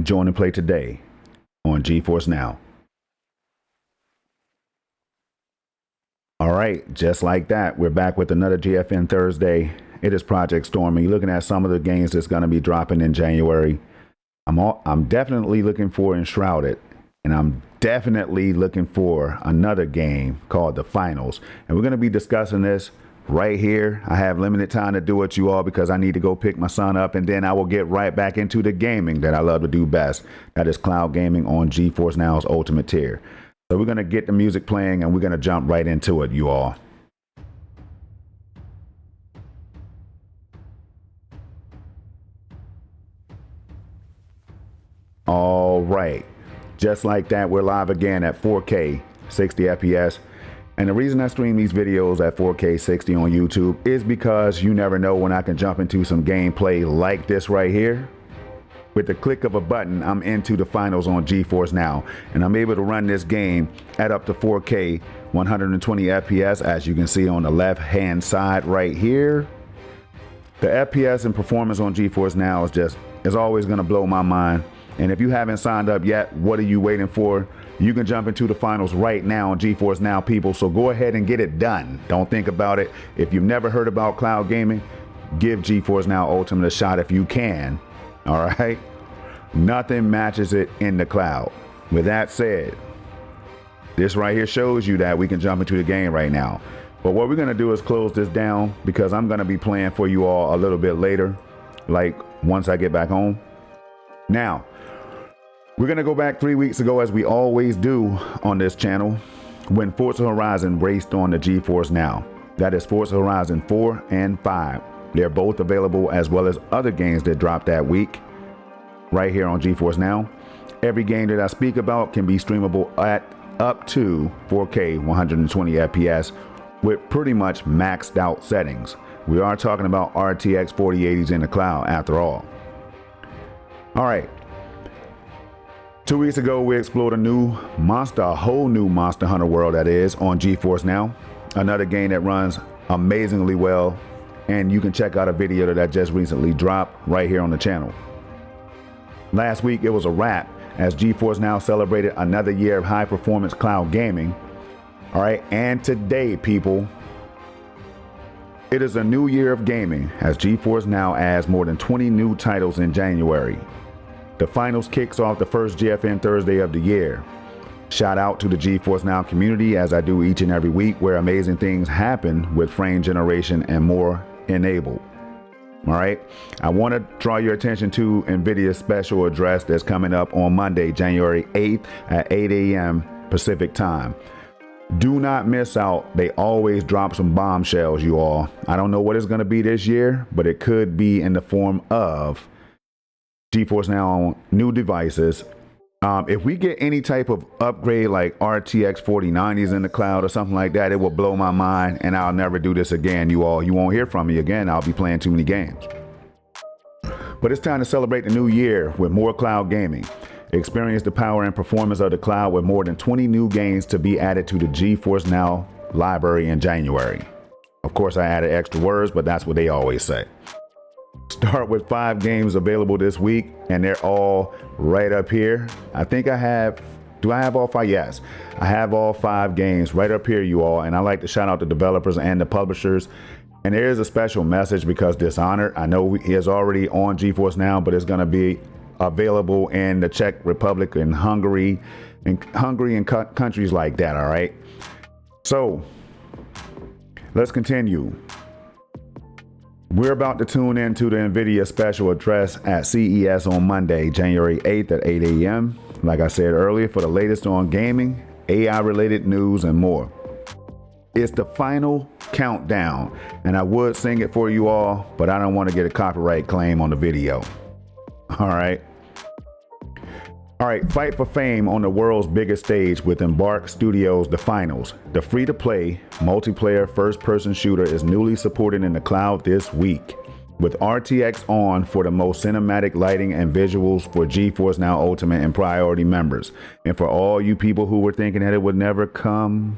Join and play today on GeForce Now. All right, just like that, we're back with another GFN Thursday. It is Project Stormy, looking at some of the games that's going to be dropping in January. I'm definitely looking for Enshrouded, and I'm definitely looking for another game called The Finals. And we're going to be discussing this right here. I have limited time to do it, you all, because I need to go pick my son up, and then I will get right back into the gaming that I love to do best. That is cloud gaming on GeForce Now's Ultimate tier. So we're going to get the music playing and we're going to jump right into it, you all. All right. Just like that, we're live again at 4K, 60 FPS. And the reason I stream these videos at 4K 60 on YouTube is because you never know when I can jump into some gameplay like this right here. With the click of a button, I'm into the finals on GeForce Now, and I'm able to run this game at up to 4K 120 FPS, as you can see on the left-hand side right here. The FPS and performance on GeForce Now is always going to blow my mind. And if you haven't signed up yet, what are you waiting for? You can jump into the finals right now on GeForce Now, people. So go ahead and get it done. Don't think about it. If you've never heard about cloud gaming, give GeForce Now Ultimate a shot if you can. All right. Nothing matches it in the cloud. With that said, this right here shows you that we can jump into the game right now. But what we're going to do is close this down, because I'm going to be playing for you all a little bit later, like once I get back home. Now, we're going to go back 3 weeks ago, as we always do on this channel, when Forza Horizon raced on the GeForce Now. That is Forza Horizon 4 and 5. They're both available, as well as other games that dropped that week, right here on GeForce Now. Every game that I speak about can be streamable at up to 4K 120 FPS with pretty much maxed out settings. We are talking about RTX 4080s in the cloud after all. All right. 2 weeks ago, we explored a whole new Monster Hunter world, that is, on GeForce Now. Another game that runs amazingly well, and you can check out a video that I just recently dropped right here on the channel. Last week, it was a wrap, as GeForce Now celebrated another year of high-performance cloud gaming. All right, and today, people, it is a new year of gaming, as GeForce Now adds more than 20 new titles in January. The finals kicks off the first GFN Thursday of the year. Shout out to the GeForce Now community, as I do each and every week, where amazing things happen with frame generation and more enabled. All right, I want to draw your attention to Nvidia's special address that's coming up on Monday, January 8th at 8 a.m. Pacific time. Do not miss out. They always drop some bombshells, you all. I don't know what it's going to be this year, but it could be in the form of GeForce Now on new devices. If we get any type of upgrade like RTX 4090s in the cloud or something like that, it will blow my mind, and I'll never do this again, you all. You won't hear from me again. I'll be playing too many games. But it's time to celebrate the new year with more cloud gaming. Experience the power and performance of the cloud with more than 20 new games to be added to the GeForce Now library in January. Of course, I added extra words, but that's what they always say. Start with 5 games available this week, and they're all right up here. I think I have, do I have all 5? Yes, I have all 5 games right up here, you all. And I like to shout out the developers and the publishers. And there is a special message, because Dishonored, I know he is already on GeForce Now, but it's going to be available in the Czech Republic and Hungary and countries like that. All right, so let's continue. We're about to tune into the Nvidia special address at CES on Monday, January 8th at 8 a.m. Like I said earlier, for the latest on gaming, AI-related news, and more. It's the final countdown, and I would sing it for you all, but I don't want to get a copyright claim on the video. All right. All right, fight for fame on the world's biggest stage with Embark Studios' The Finals. The free-to-play, multiplayer first-person shooter is newly supported in the cloud this week, with RTX on for the most cinematic lighting and visuals for GeForce Now Ultimate and Priority members. And for all you people who were thinking that it would never come,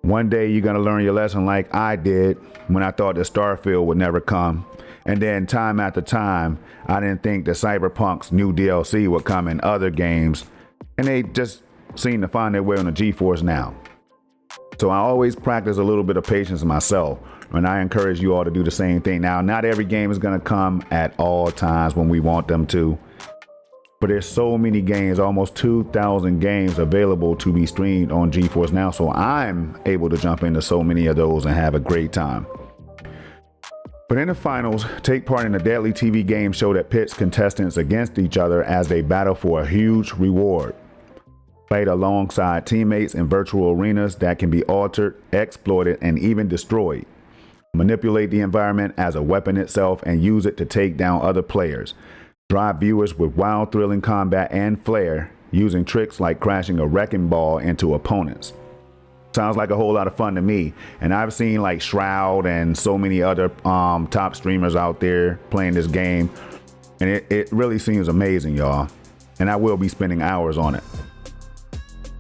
One day you're going to learn your lesson like I did when I thought that Starfield would never come. And then time after time, I didn't think that Cyberpunk's new DLC would come in other games. And they just seem to find their way on the GeForce Now. So I always practice a little bit of patience myself. And I encourage you all to do the same thing. Now, not every game is going to come at all times when we want them to. But there's so many games, almost 2,000 games available to be streamed on GeForce Now. So I'm able to jump into so many of those and have a great time. But in the finals, take part in a deadly TV game show that pits contestants against each other as they battle for a huge reward. Played alongside teammates in virtual arenas that can be altered, exploited, and even destroyed. Manipulate the environment as a weapon itself and use it to take down other players. Drive viewers with wild, thrilling combat and flair, using tricks like crashing a wrecking ball into opponents. Sounds like a whole lot of fun to me. And I've seen like Shroud and so many other top streamers out there playing this game. And it really seems amazing, y'all. And I will be spending hours on it.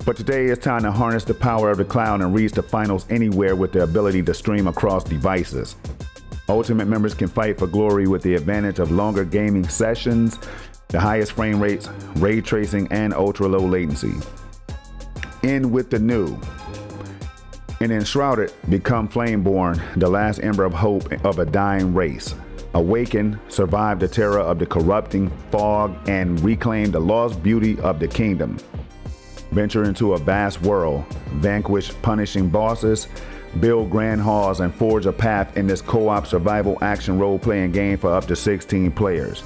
But today it's time to harness the power of the cloud and reach the finals anywhere with the ability to stream across devices. Ultimate members can fight for glory with the advantage of longer gaming sessions, the highest frame rates, ray tracing, and ultra low latency. In with the new. In Enshrouded, become Flameborn, the last ember of hope of a dying race. Awaken, survive the terror of the corrupting fog, and reclaim the lost beauty of the kingdom. Venture into a vast world, vanquish punishing bosses, build grand halls, and forge a path in this co-op survival action role-playing game for up to 16 players.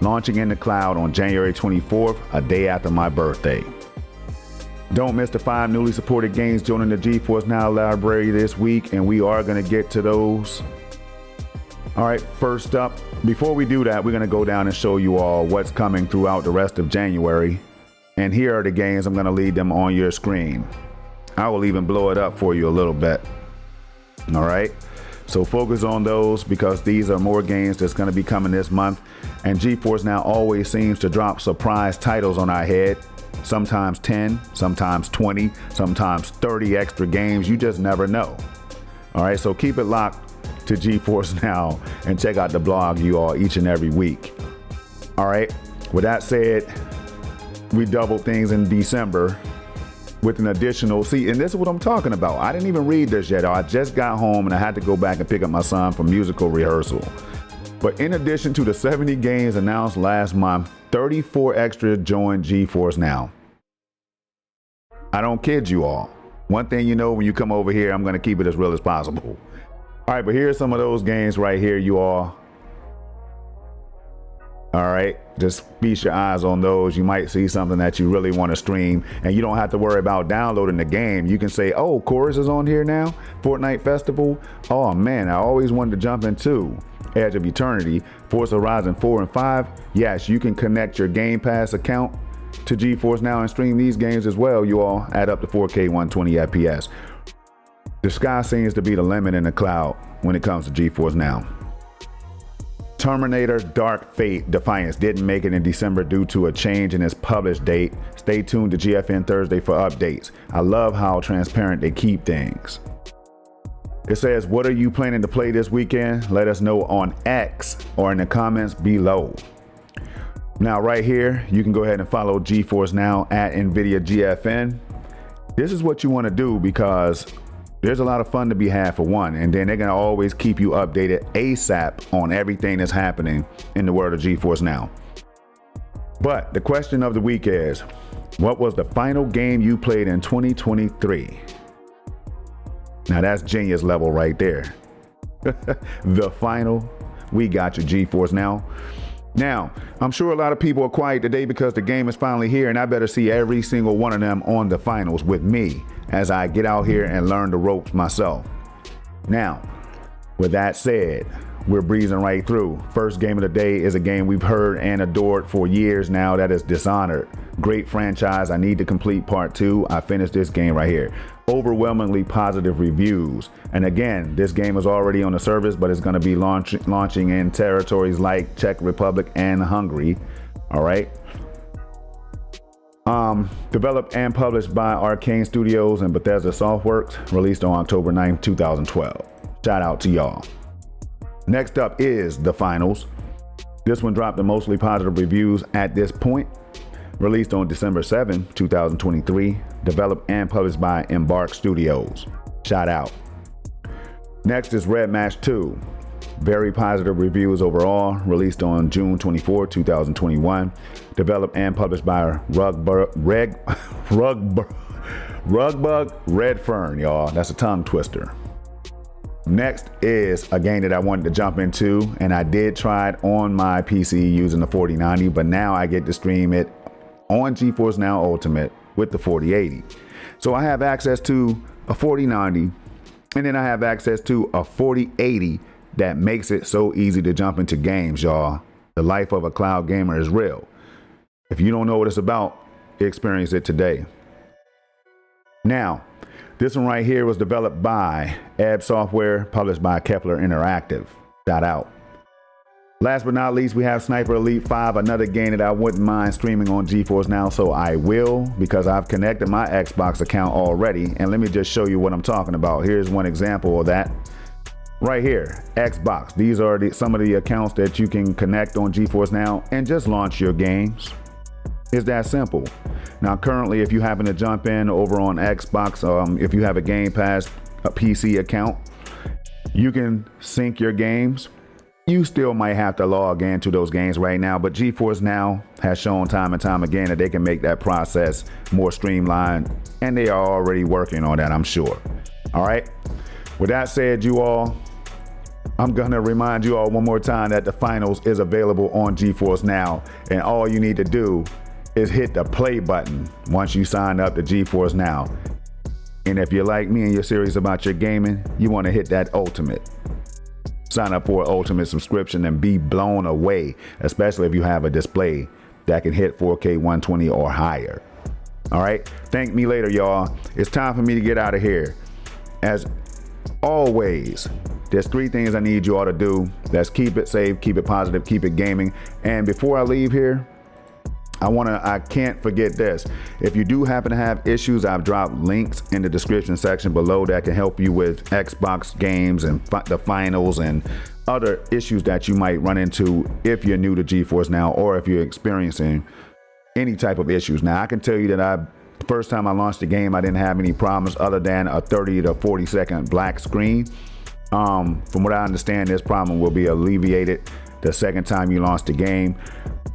Launching in the cloud on January 24th, a day after my birthday. Don't miss the 5 newly supported games joining the GeForce Now library this week, and we are going to get to those. All right, first up, before we do that, we're going to go down and show you all what's coming throughout the rest of January. And here are the games. I'm going to leave them on your screen. I will even blow it up for you a little bit. All right, so focus on those because these are more games that's going to be coming this month. And GeForce Now always seems to drop surprise titles on our head. Sometimes 10, sometimes 20, sometimes 30 extra games. You just never know. All right, so keep it locked to GeForce Now and check out the blog you all each and every week. All right, with that said, we doubled things in December with an additional, see, and this is what I'm talking about. I didn't even read this yet. I just got home and I had to go back and pick up my son for musical rehearsal. But in addition to the 70 games announced last month, 34 extra joined GeForce Now. I don't kid you all. One thing you know when you come over here, I'm going to keep it as real as possible. All right, but here's some of those games right here, you all. All right, just feast your eyes on those. You might see something that you really want to stream, and you don't have to worry about downloading the game. You can say, oh, Chorus is on here now, Fortnite Festival. Oh man, I always wanted to jump into Edge of Eternity, Forza Horizon 4 and 5. Yes, you can connect your Game Pass account to GeForce Now and stream these games as well. You all add up to 4K 120 FPS. The sky seems to be the limit in the cloud when it comes to GeForce Now. Terminator Dark Fate Defiance didn't make it in December due to a change in its published date. Stay tuned to GFN Thursday for updates. I love how transparent they keep things. It says, what are you planning to play this weekend? Let us know on X or in the comments below. Now right here, you can go ahead and follow GeForce Now at Nvidia GFN. This is what you want to do because there's a lot of fun to be had for one, and then they're going to always keep you updated ASAP on everything that's happening in the world of GeForce Now. But the question of the week is, what was the final game you played in 2023? Now that's genius level right there. The final, we got you, GeForce Now. Now, I'm sure a lot of people are quiet today because the game is finally here, and I better see every single one of them on the finals with me as I get out here and learn the ropes myself. Now, with that said, we're breezing right through. First game of the day is a game we've heard and adored for years now. That is Dishonored. Great franchise. I need to complete part 2. I finished this game right here. Overwhelmingly positive reviews. And again, this game is already on the service, but it's going to be launching in territories like Czech Republic and Hungary. All right. Developed and published by Arcane Studios and Bethesda Softworks, released on October 9th, 2012. Shout out to y'all. Next up is The Finals. This one dropped the mostly positive reviews at this point. Released on December 7, 2023. Developed and published by Embark Studios. Shout out. Next is Red Match 2. Very positive reviews overall. Released on June 24, 2021. Developed and published by Rugbug Red Fern, y'all. That's a tongue twister. Next is a game that I wanted to jump into, and I did try it on my PC using the 4090, but now I get to stream it on GeForce NOW Ultimate with the 4080. So I have access to a 4090, and then I have access to a 4080 that makes it so easy to jump into games, y'all. The life of a cloud gamer is real. If you don't know what it's about, experience it today. Now, this one right here was developed by Ebb Software, published by Kepler Interactive. Shout out. Last but not least, we have Sniper Elite 5, another game that I wouldn't mind streaming on GeForce NOW, so I will, because I've connected my Xbox account already. And let me just show you what I'm talking about. Here's one example of that. Right here, Xbox. These are some of the accounts that you can connect on GeForce NOW and just launch your games. It's that simple. Now, currently, if you happen to jump in over on Xbox, if you have a Game Pass, a PC account, you can sync your games. You still might have to log into those games right now, but GeForce NOW has shown time and time again that they can make that process more streamlined, and they are already working on that, I'm sure. All right. With that said, you all, I'm gonna remind you all one more time that The Finals is available on GeForce NOW, and all you need to do is hit the play button once you sign up to GeForce NOW. And if you're like me and you're serious about your gaming, you want to hit that Ultimate. Sign up for an Ultimate subscription and be blown away, especially if you have a display that can hit 4K 120 or higher. All right, thank me later, y'all. It's time for me to get out of here. As always, there's 3 things I need you all to do. That's keep it safe, keep it positive, keep it gaming. And before I leave here, I can't forget this. If you do happen to have issues, I've dropped links in the description section below that can help you with Xbox games and the finals and other issues that you might run into if you're new to GeForce NOW or if you're experiencing any type of issues. Now, I can tell you that the first time I launched the game, I didn't have any problems other than a 30 to 40 second black screen. From what I understand, this problem will be alleviated the second time you launch the game.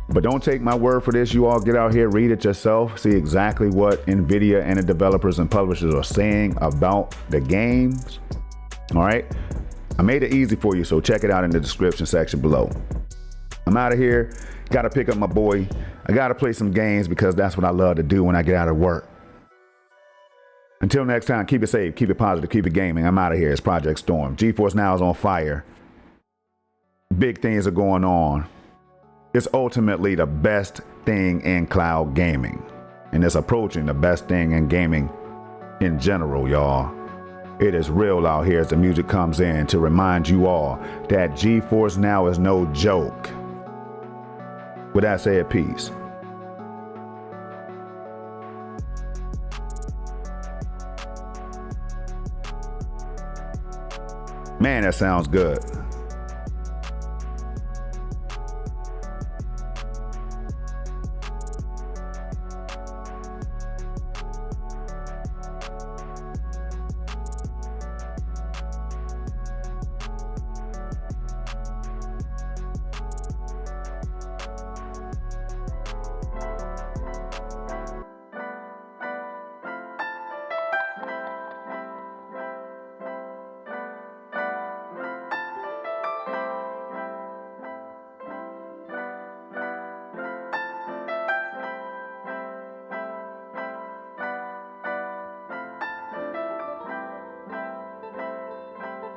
But don't take my word for this. You all get out here, read it yourself, see exactly what Nvidia and the developers and publishers are saying about the games. All right. I made it easy for you, so check it out in the description section below. I'm out of here. Got to pick up my boy. I got to play some games because that's what I love to do when I get out of work. Until next time, keep it safe, keep it positive, keep it gaming. I'm out of here. It's Project Storm. GeForce NOW is on fire. Big things are going on. It's ultimately the best thing in cloud gaming, and it's approaching the best thing in gaming in general, y'all. It is real out here as the music comes in to remind you all that GeForce NOW is no joke. With that said, peace. Man, that sounds good.